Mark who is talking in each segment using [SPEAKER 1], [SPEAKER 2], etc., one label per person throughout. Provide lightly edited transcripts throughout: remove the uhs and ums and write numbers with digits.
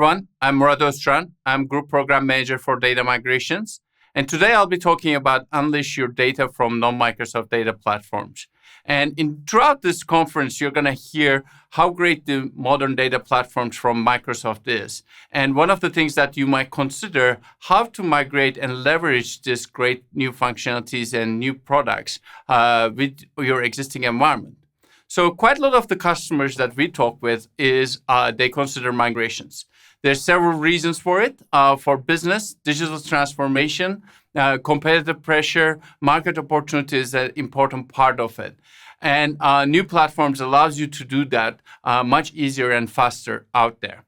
[SPEAKER 1] everyone. I'm Murad Öztran. I'm Group Program Manager for Data Migrations. And today I'll be talking about unleash your data from non-Microsoft data platforms. And throughout this conference, you're going to hear how great the modern data platforms from Microsoft is. And one of the things that you might consider, how to migrate and leverage this great new functionalities and new products with your existing environment. So quite a lot of the customers that we talk with is they consider migrations. There's several reasons for it. For business, digital transformation, competitive pressure, market opportunity is an important part of it. And new platforms allows you to do that much easier and faster out there.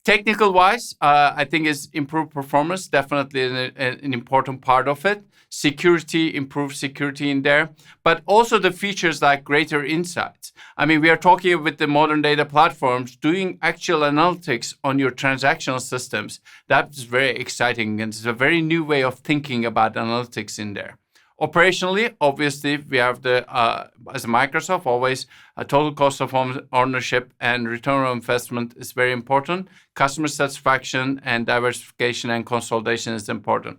[SPEAKER 1] Technical-wise, I think is improved performance, definitely an important part of it. Security, improved security in there, but also the features like greater insights. I mean, we are talking with the modern data platforms, doing actual analytics on your transactional systems. That's very exciting, and it's a very new way of thinking about analytics in there. Operationally, obviously, we have as Microsoft, always a total cost of ownership and return on investment is very important. Customer satisfaction and diversification and consolidation is important.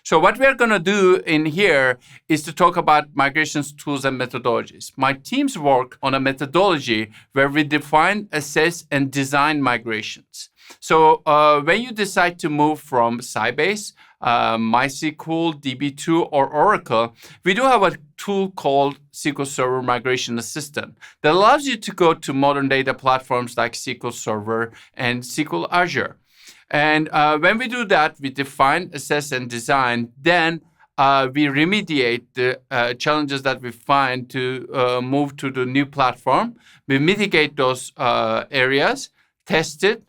[SPEAKER 1] So what we are going to do in here is to talk about migrations tools and methodologies. My teams work on a methodology where we define, assess, and design migrations. So when you decide to move from Sybase, MySQL, DB2, or Oracle, we do have a tool called SQL Server Migration Assistant that allows you to go to modern data platforms like SQL Server and SQL Azure. And when we do that, we define, assess, and design. Then we remediate the challenges that we find to move to the new platform. We mitigate those areas, test it,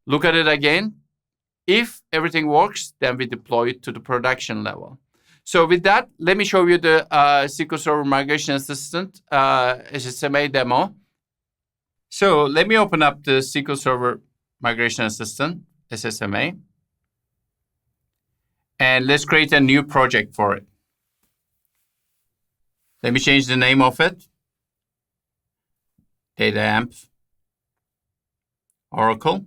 [SPEAKER 1] look at it again. If everything works, then we deploy it to the production level. So with that, let me show you the SQL Server Migration Assistant SSMA demo. So let me open up the SQL Server Migration Assistant, SSMA. And let's create a new project for it. Let me change the name of it. Data Amp Oracle.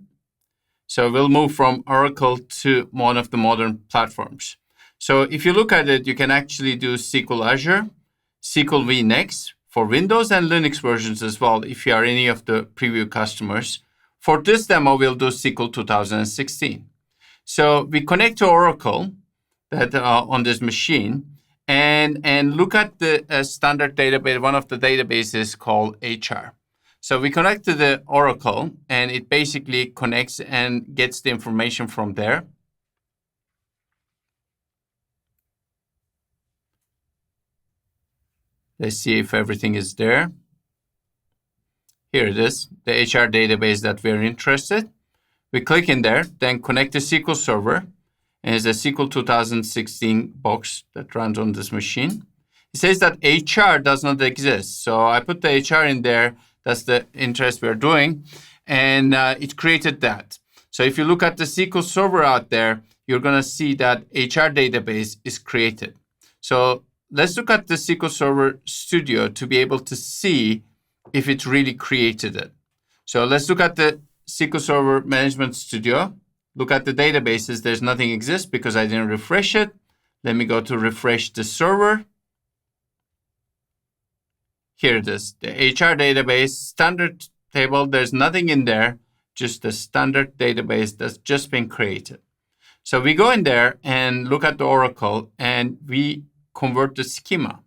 [SPEAKER 1] So we'll move from Oracle to one of the modern platforms. So if you look at it, you can actually do SQL Azure, SQL vNext for Windows and Linux versions as well, if you are any of the preview customers. For this demo, we'll do SQL 2016. So we connect to Oracle that on this machine and look at the standard database. One of the databases called HR. So we connect to the Oracle, and it basically connects and gets the information from there. Let's see if everything is there. Here it is, the HR database that we're interested. We click in there, then connect to SQL Server, and it's a SQL 2016 box that runs on this machine. It says that HR does not exist. So I put the HR in there. That's the interest we're doing. And it created that. So if you look at the SQL Server out there, you're going to see that HR database is created. So let's look at the SQL Server Studio to be able to see if it really created it. So let's look at the SQL Server Management Studio. Look at the databases. There's nothing exists because I didn't refresh it. Let me go to refresh the server. Here it is, the HR database, standard table. There's nothing in there, just the standard database that's just been created. So we go in there and look at the Oracle, and we convert the schema.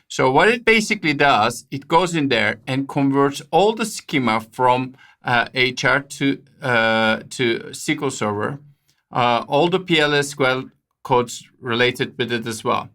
[SPEAKER 1] So what it basically does, it goes in there and converts all the schema from HR to SQL Server, all the PLSQL codes related with it as well.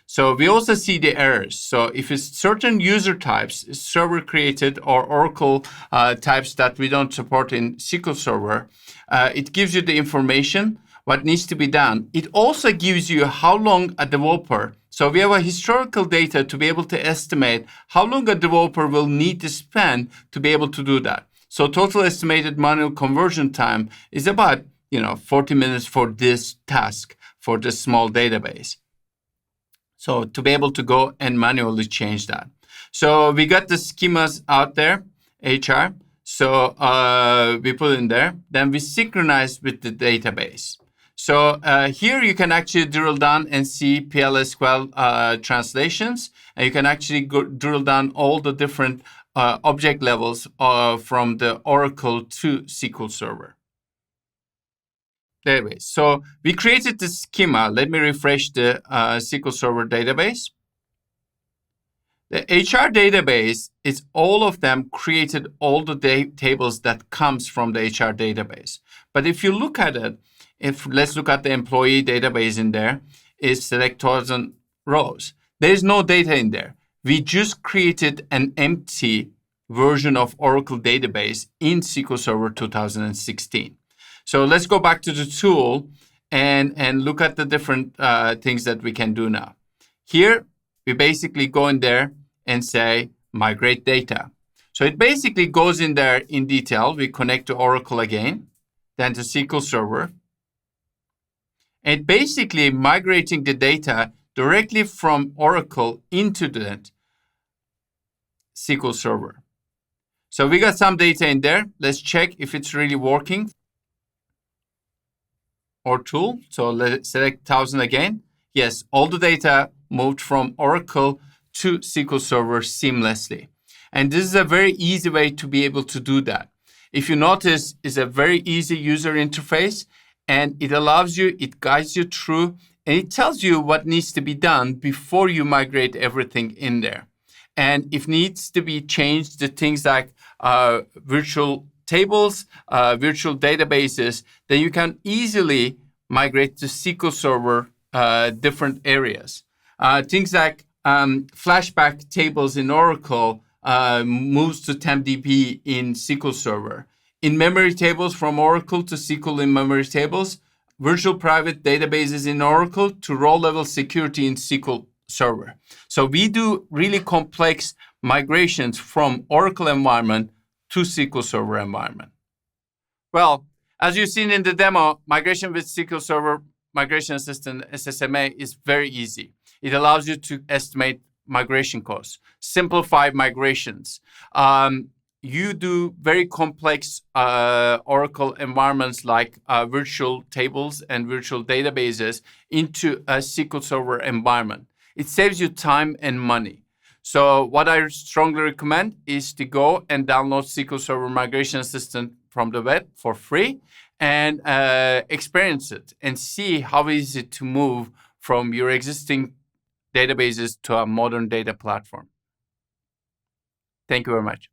[SPEAKER 1] So we also see the errors. So if it's certain user types, server created or Oracle types that we don't support in SQL Server, it gives you the information, what needs to be done. It also gives you how long a developer. So we have a historical data to be able to estimate how long a developer will need to spend to be able to do that. So total estimated manual conversion time is about 40 minutes for this task, for this small database. So to be able to go and manually change that. So we got the schemas out there, HR. So we put in there. Then we synchronize with the database. So here you can actually drill down and see PL/SQL translations, and you can actually drill down all the different object levels from the Oracle to SQL Server database. So we created the schema. Let me refresh the SQL Server database. The HR database is all of them created all the tables that comes from the HR database. But if you look at it, let's look at the employee database in there, is select 1,000 rows. There is no data in there. We just created an empty version of Oracle database in SQL Server 2016. So let's go back to the tool and look at the different things that we can do now. Here, we basically go in there and say migrate data. So it basically goes in there in detail. We connect to Oracle again, then to SQL Server. And basically migrating the data directly from Oracle into the SQL Server. So we got some data in there. Let's check if it's really working. Or tool. So let's select 1,000 again. Yes, all the data moved from Oracle to SQL Server seamlessly. And this is a very easy way to be able to do that. If you notice, it's a very easy user interface, and it allows you, it guides you through, and it tells you what needs to be done before you migrate everything in there. And if needs to be changed, the things like virtual tables, virtual databases, then you can easily migrate to SQL Server different areas. Things like flashback tables in Oracle moves to TempDB in SQL Server. In-memory tables from Oracle to SQL in-memory tables, virtual private databases in Oracle to row-level security in SQL Server. So we do really complex migrations from Oracle environment to SQL Server environment. Well, as you've seen in the demo, migration with SQL Server Migration Assistant SSMA is very easy. It allows you to estimate migration costs, simplify migrations. You do very complex Oracle environments like virtual tables and virtual databases into a SQL Server environment. It saves you time and money. So what I strongly recommend is to go and download SQL Server Migration Assistant from the web for free and experience it and see how easy to move from your existing databases to a modern data platform. Thank you very much.